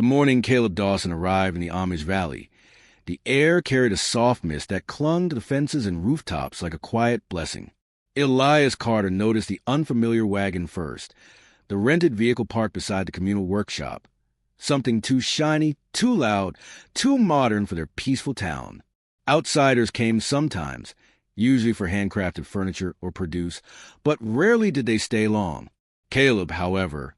The morning Caleb Dawson arrived in the Amish Valley, the air carried a soft mist that clung to the fences and rooftops like a quiet blessing. Elias Carter noticed the unfamiliar wagon first, the rented vehicle parked beside the communal workshop. Something too shiny, too loud, too modern for their peaceful town. Outsiders came sometimes, usually for handcrafted furniture or produce, but rarely did they stay long. Caleb, however,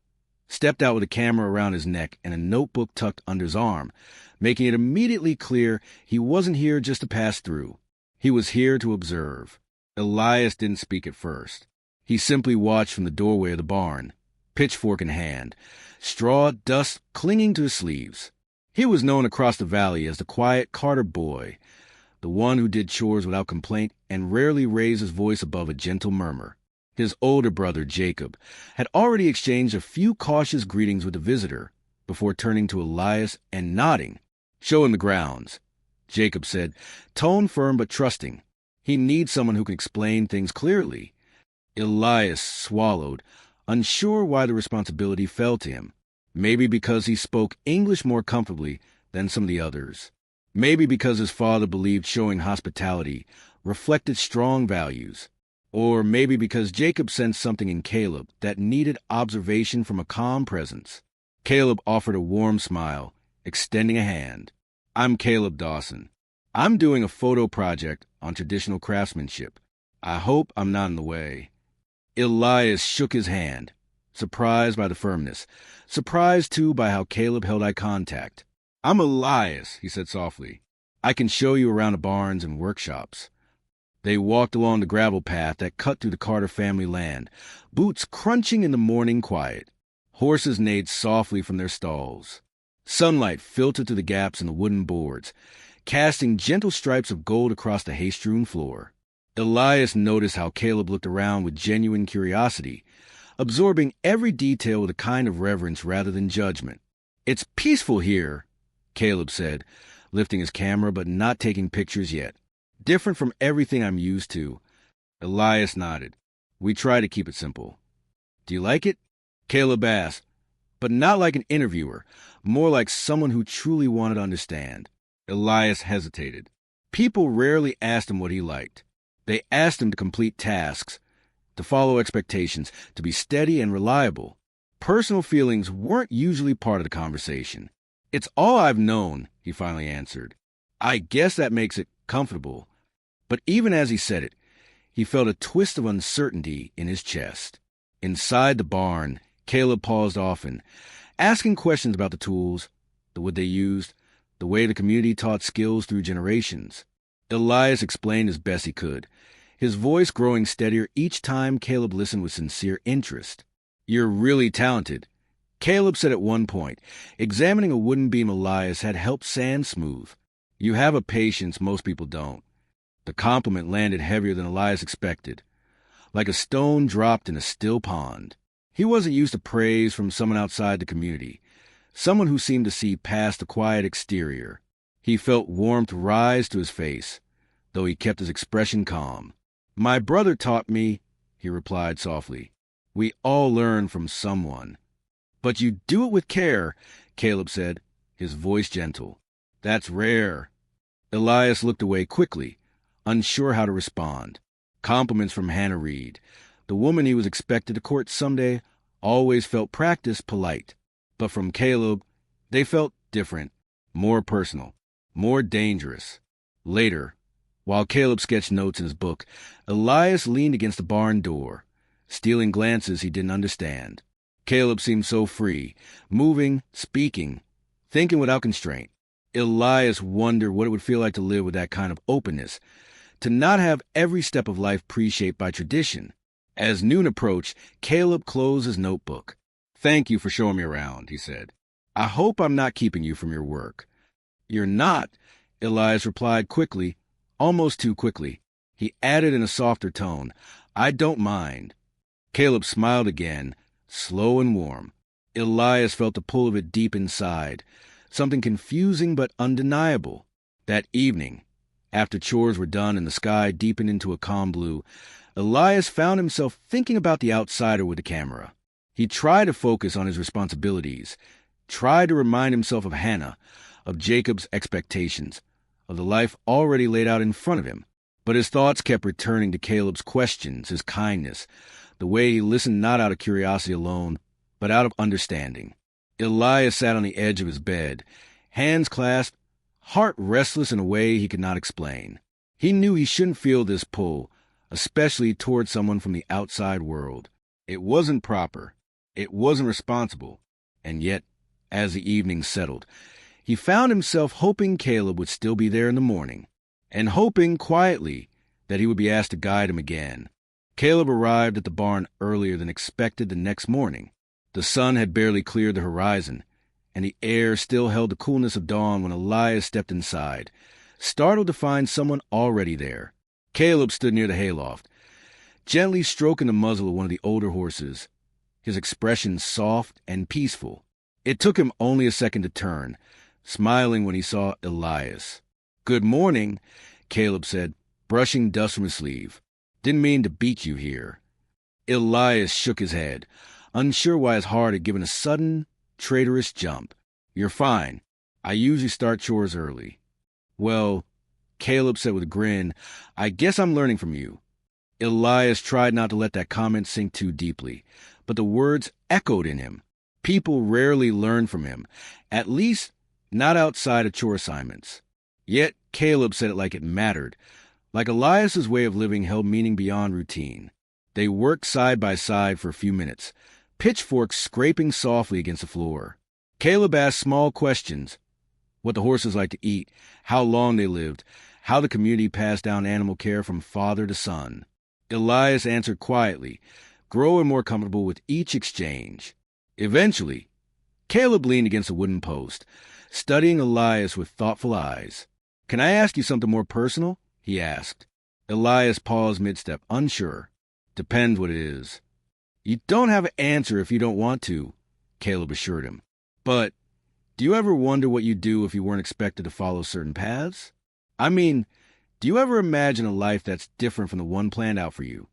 stepped out with a camera around his neck and a notebook tucked under his arm, making it immediately clear he wasn't here just to pass through. He was here to observe. Elias didn't speak at first. He simply watched from the doorway of the barn, pitchfork in hand, straw dust clinging to his sleeves. He was known across the valley as the quiet Carter boy, the one who did chores without complaint and rarely raised his voice above a gentle murmur. His older brother, Jacob, had already exchanged a few cautious greetings with the visitor before turning to Elias and nodding. "Show him the grounds," Jacob said, tone firm but trusting. He needs someone who can explain things clearly. Elias swallowed, unsure why the responsibility fell to him. Maybe because he spoke English more comfortably than some of the others. Maybe because his father believed showing hospitality reflected strong values. Or maybe because Jacob sensed something in Caleb that needed observation from a calm presence. Caleb offered a warm smile, extending a hand. "I'm Caleb Dawson. I'm doing a photo project on traditional craftsmanship. I hope I'm not in the way." Elias shook his hand, surprised by the firmness, surprised too by how Caleb held eye contact. "I'm Elias," he said softly. "I can show you around the barns and workshops." They walked along the gravel path that cut through the Carter family land, boots crunching in the morning quiet. Horses neighed softly from their stalls. Sunlight filtered through the gaps in the wooden boards, casting gentle stripes of gold across the hay-strewn floor. Elias noticed how Caleb looked around with genuine curiosity, absorbing every detail with a kind of reverence rather than judgment. "It's peaceful here," Caleb said, lifting his camera but not taking pictures yet. "Different from everything I'm used to." Elias nodded. "We try to keep it simple." "Do you like it?" Caleb asked, but not like an interviewer, more like someone who truly wanted to understand. Elias hesitated. People rarely asked him what he liked. They asked him to complete tasks, to follow expectations, to be steady and reliable. Personal feelings weren't usually part of the conversation. "It's all I've known," he finally answered. "I guess that makes it comfortable." But even as he said it, he felt a twist of uncertainty in his chest. Inside the barn, Caleb paused often, asking questions about the tools, the wood they used, the way the community taught skills through generations. Elias explained as best he could, his voice growing steadier each time Caleb listened with sincere interest. "You're really talented," Caleb said at one point, examining a wooden beam Elias had helped sand smooth. "You have a patience most people don't." The compliment landed heavier than Elias expected, like a stone dropped in a still pond. He wasn't used to praise from someone outside the community, someone who seemed to see past the quiet exterior. He felt warmth rise to his face, though he kept his expression calm. "My brother taught me," he replied softly. "We all learn from someone." "But you do it with care," Caleb said, his voice gentle. "That's rare." Elias looked away quickly, unsure how to respond. Compliments from Hannah Reed, the woman he was expected to court someday, always felt practiced polite. But from Caleb, they felt different, more personal, more dangerous. Later, while Caleb sketched notes in his book, Elias leaned against the barn door, stealing glances he didn't understand. Caleb seemed so free, moving, speaking, thinking without constraint. Elias wondered what it would feel like to live with that kind of openness, to not have every step of life pre-shaped by tradition. As noon approached, Caleb closed his notebook. "Thank you for showing me around," he said. "I hope I'm not keeping you from your work." "You're not," Elias replied quickly, almost too quickly. He added in a softer tone, "I don't mind." Caleb smiled again, slow and warm. Elias felt the pull of it deep inside, something confusing but undeniable. That evening, after chores were done and the sky deepened into a calm blue, Elias found himself thinking about the outsider with the camera. He tried to focus on his responsibilities, tried to remind himself of Hannah, of Jacob's expectations, of the life already laid out in front of him. But his thoughts kept returning to Caleb's questions, his kindness, the way he listened not out of curiosity alone, but out of understanding. Elias sat on the edge of his bed, hands clasped, heart restless in a way he could not explain. He knew he shouldn't feel this pull, especially toward someone from the outside world. It wasn't proper. It wasn't responsible. And yet, as the evening settled, he found himself hoping Caleb would still be there in the morning, and hoping quietly that he would be asked to guide him again. Caleb arrived at the barn earlier than expected the next morning. The sun had barely cleared the horizon, and the air still held the coolness of dawn when Elias stepped inside, startled to find someone already there. Caleb stood near the hayloft, gently stroking the muzzle of one of the older horses, his expression soft and peaceful. It took him only a second to turn, smiling when he saw Elias. "Good morning," Caleb said, brushing dust from his sleeve. "Didn't mean to beat you here." Elias shook his head, unsure why his heart had given a sudden, traitorous jump. "You're fine. I usually start chores early." "Well," Caleb said with a grin, "I guess I'm learning from you." Elias tried not to let that comment sink too deeply, but the words echoed in him. People rarely learn from him, at least not outside of chore assignments. Yet Caleb said it like it mattered, like Elias's way of living held meaning beyond routine. They worked side by side for a few minutes, pitchforks scraping softly against the floor. Caleb asked small questions: what the horses liked to eat, how long they lived, how the community passed down animal care from father to son. Elias answered quietly, growing more comfortable with each exchange. Eventually, Caleb leaned against a wooden post, studying Elias with thoughtful eyes. "Can I ask you something more personal?" he asked. Elias paused mid-step, unsure. "Depends what it is." "You don't have an answer if you don't want to," Caleb assured him. "But do you ever wonder what you'd do if you weren't expected to follow certain paths? I mean, do you ever imagine a life that's different from the one planned out for you?"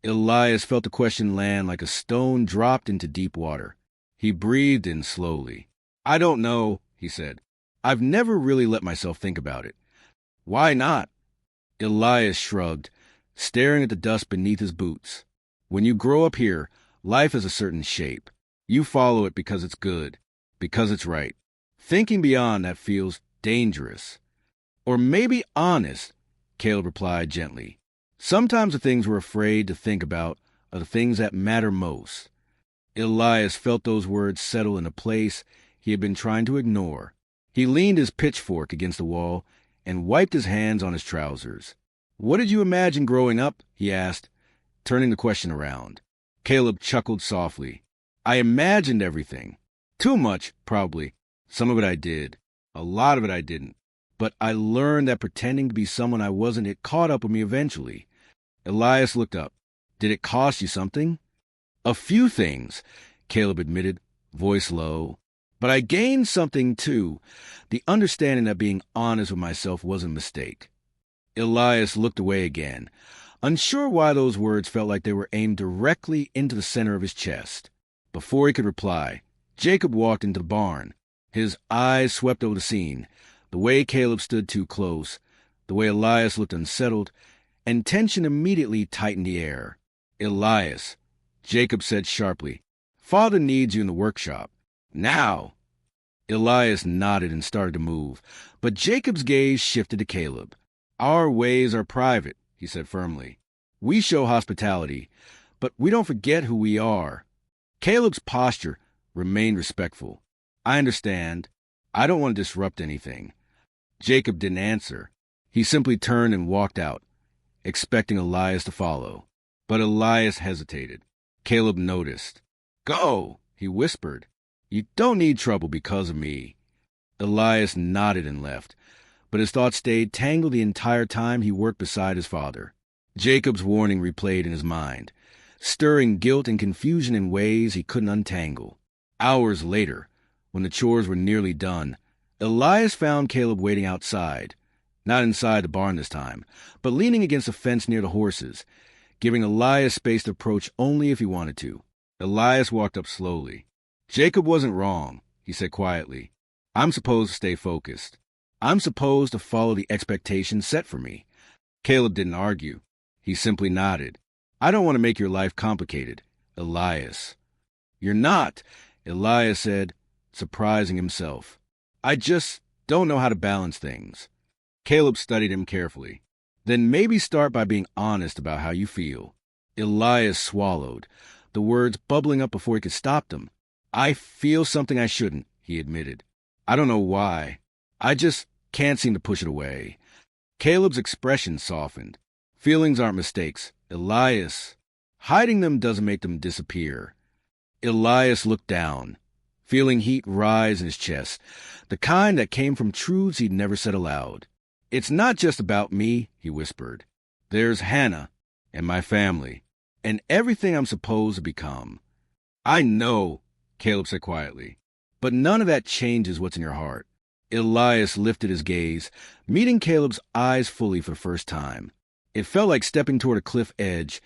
Elias felt the question land like a stone dropped into deep water. He breathed in slowly. "I don't know," he said. "I've never really let myself think about it." "Why not?" Elias shrugged, staring at the dust beneath his boots. "When you grow up here, life has a certain shape. You follow it because it's good, because it's right. Thinking beyond that feels dangerous. Or maybe honest," Caleb replied gently. "Sometimes the things we're afraid to think about are the things that matter most." Elias felt those words settle in a place he had been trying to ignore. He leaned his pitchfork against the wall and wiped his hands on his trousers. "What did you imagine growing up?" he asked, turning the question around. Caleb chuckled softly. "I imagined everything. Too much, probably. Some of it I did. A lot of it I didn't. But I learned that pretending to be someone I wasn't, it caught up with me eventually." Elias looked up. "Did it cost you something?" "A few things," Caleb admitted, voice low. "But I gained something, too. The understanding that being honest with myself wasn't a mistake." Elias looked away again, unsure why those words felt like they were aimed directly into the center of his chest. Before he could reply, Jacob walked into the barn. His eyes swept over the scene, the way Caleb stood too close, the way Elias looked unsettled, and tension immediately tightened the air. "Elias," Jacob said sharply, "Father needs you in the workshop. Now!" Elias nodded and started to move, but Jacob's gaze shifted to Caleb. "Our ways are private," he said firmly. "We show hospitality, but we don't forget who we are." Caleb's posture remained respectful. "I understand. I don't want to disrupt anything." Jacob didn't answer. He simply turned and walked out, expecting Elias to follow. But Elias hesitated. Caleb noticed. "Go," he whispered. "You don't need trouble because of me." Elias nodded and left, but his thoughts stayed tangled the entire time he worked beside his father. Jacob's warning replayed in his mind, stirring guilt and confusion in ways he couldn't untangle. Hours later, when the chores were nearly done, Elias found Caleb waiting outside, not inside the barn this time, but leaning against a fence near the horses, giving Elias space to approach only if he wanted to. Elias walked up slowly. "Jacob wasn't wrong," he said quietly. I'm supposed to stay focused. I'm supposed to follow the expectations set for me. Caleb didn't argue. He simply nodded. I don't want to make your life complicated, Elias. You're not, Elias said, surprising himself. I just don't know how to balance things. Caleb studied him carefully. Then maybe start by being honest about how you feel. Elias swallowed, the words bubbling up before he could stop them. I feel something I shouldn't, he admitted. I don't know why. I just can't seem to push it away. Caleb's expression softened. Feelings aren't mistakes, Elias. Hiding them doesn't make them disappear. Elias looked down, feeling heat rise in his chest, the kind that came from truths he'd never said aloud. It's not just about me, he whispered. There's Hannah and my family and everything I'm supposed to become. I know, Caleb said quietly, but none of that changes what's in your heart. Elias lifted his gaze, meeting Caleb's eyes fully for the first time. It felt like stepping toward a cliff edge,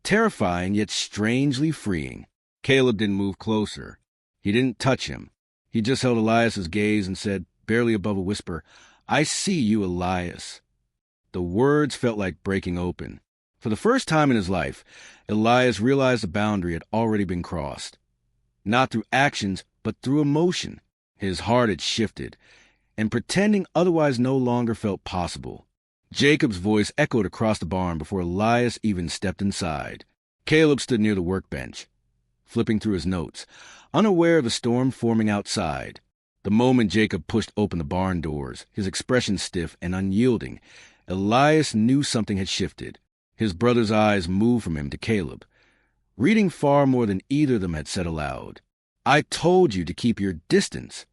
terrifying yet strangely freeing. Caleb didn't move closer. He didn't touch him. He just held Elias's gaze and said, barely above a whisper, I see you, Elias. The words felt like breaking open. For the first time in his life, Elias realized the boundary had already been crossed. Not through actions, but through emotion. His heart had shifted, and pretending otherwise no longer felt possible. Jacob's voice echoed across the barn before Elias even stepped inside. Caleb stood near the workbench, flipping through his notes, unaware of the storm forming outside. The moment Jacob pushed open the barn doors, his expression stiff and unyielding, Elias knew something had shifted. His brother's eyes moved from him to Caleb, reading far more than either of them had said aloud. I told you to keep your distance,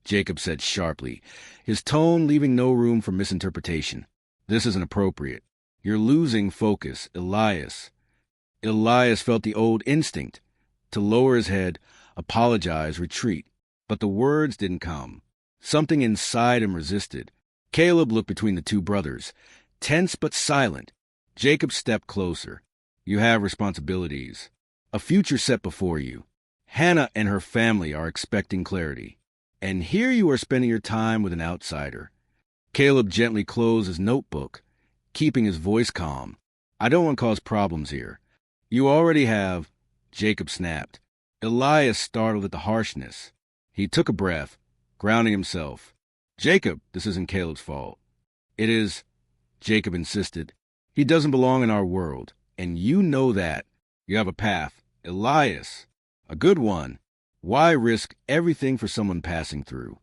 Jacob said sharply, his tone leaving no room for misinterpretation. This isn't appropriate. You're losing focus, Elias. Elias felt the old instinct to lower his head, apologize, retreat. But the words didn't come. Something inside him resisted. Caleb looked between the two brothers, tense but silent. Jacob stepped closer. You have responsibilities. A future set before you. Hannah and her family are expecting clarity. And here you are spending your time with an outsider. Caleb gently closed his notebook, keeping his voice calm. I don't want to cause problems here. You already have, Jacob snapped. Elias startled at the harshness. He took a breath, grounding himself. Jacob, this isn't Caleb's fault. It is, Jacob insisted. He doesn't belong in our world, and you know that. You have a path. Elias, a good one. Why risk everything for someone passing through?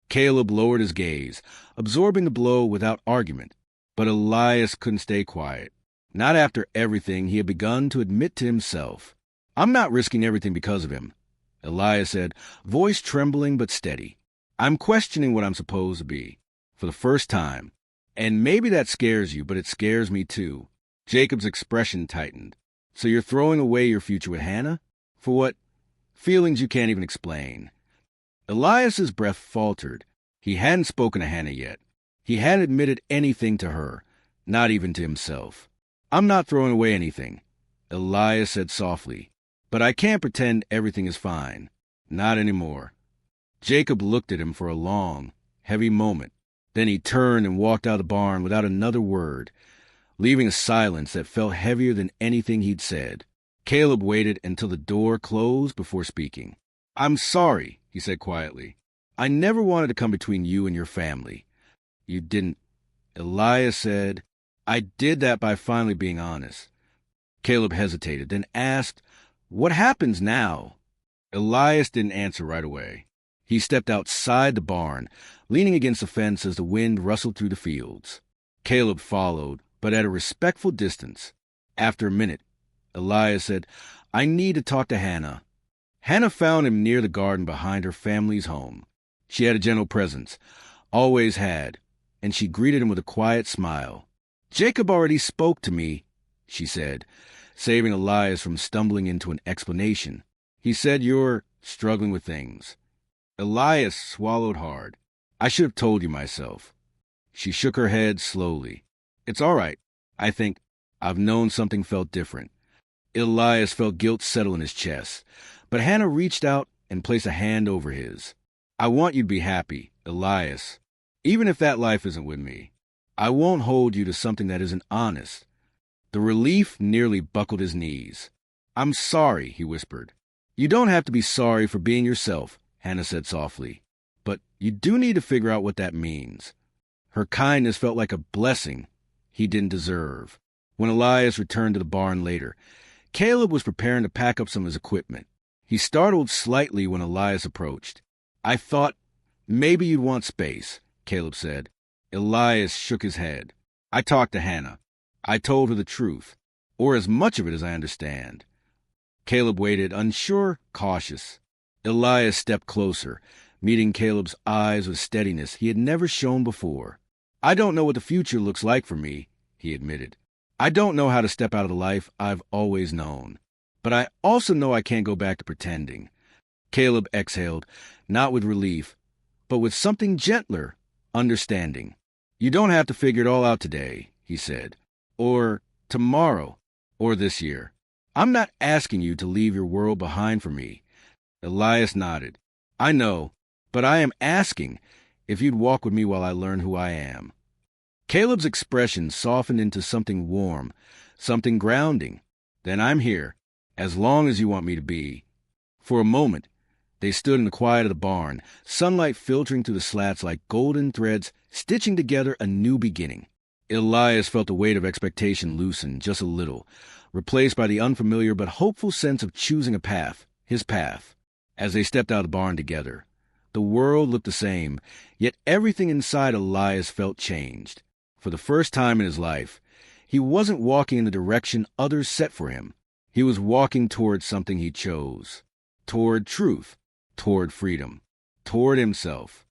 Caleb lowered his gaze, absorbing the blow without argument. But Elias couldn't stay quiet. Not after everything he had begun to admit to himself. I'm not risking everything because of him, Elias said, voice trembling but steady. I'm questioning what I'm supposed to be, for the first time. And maybe that scares you, but it scares me too. Jacob's expression tightened. So you're throwing away your future with Hannah? For what? Feelings you can't even explain. Elias's breath faltered. He hadn't spoken to Hannah yet. He hadn't admitted anything to her, not even to himself. I'm not throwing away anything, Elias said softly. But I can't pretend everything is fine. Not anymore. Jacob looked at him for a long, heavy moment. Then he turned and walked out of the barn without another word, leaving a silence that felt heavier than anything he'd said. Caleb waited until the door closed before speaking. I'm sorry, he said quietly. I never wanted to come between you and your family. You didn't. Elias said, I did that by finally being honest. Caleb hesitated, then asked, what happens now? Elias didn't answer right away. He stepped outside the barn, leaning against the fence as the wind rustled through the fields. Caleb followed, but at a respectful distance. After a minute, Elias said, I need to talk to Hannah. Hannah found him near the garden behind her family's home. She had a gentle presence, always had, and she greeted him with a quiet smile. Jacob already spoke to me, she said, saving Elias from stumbling into an explanation. He said you're struggling with things. Elias swallowed hard. I should have told you myself. She shook her head slowly. It's all right. I think I've known something felt different. Elias felt guilt settle in his chest, but Hannah reached out and placed a hand over his. I want you to be happy, Elias. Even if that life isn't with me, I won't hold you to something that isn't honest. The relief nearly buckled his knees. I'm sorry, he whispered. You don't have to be sorry for being yourself, Hannah said softly. But you do need to figure out what that means. Her kindness felt like a blessing he didn't deserve. When Elias returned to the barn later, Caleb was preparing to pack up some of his equipment. He startled slightly when Elias approached. I thought maybe you'd want space, Caleb said. Elias shook his head. I talked to Hannah. I told her the truth, or as much of it as I understand. Caleb waited, unsure, cautious. Elias stepped closer, meeting Caleb's eyes with steadiness he had never shown before. I don't know what the future looks like for me, he admitted. I don't know how to step out of the life I've always known. But I also know I can't go back to pretending. Caleb exhaled, not with relief, but with something gentler, understanding. You don't have to figure it all out today, he said, or tomorrow, or this year. I'm not asking you to leave your world behind for me. Elias nodded. I know, but I am asking if you'd walk with me while I learn who I am. Caleb's expression softened into something warm, something grounding. Then I'm here, as long as you want me to be. For a moment, they stood in the quiet of the barn, sunlight filtering through the slats like golden threads, stitching together a new beginning. Elias felt the weight of expectation loosen just a little, replaced by the unfamiliar but hopeful sense of choosing a path, his path. As they stepped out of the barn together, the world looked the same, yet everything inside Elias felt changed. For the first time in his life, he wasn't walking in the direction others set for him. He was walking toward something he chose, toward truth, toward freedom, toward himself.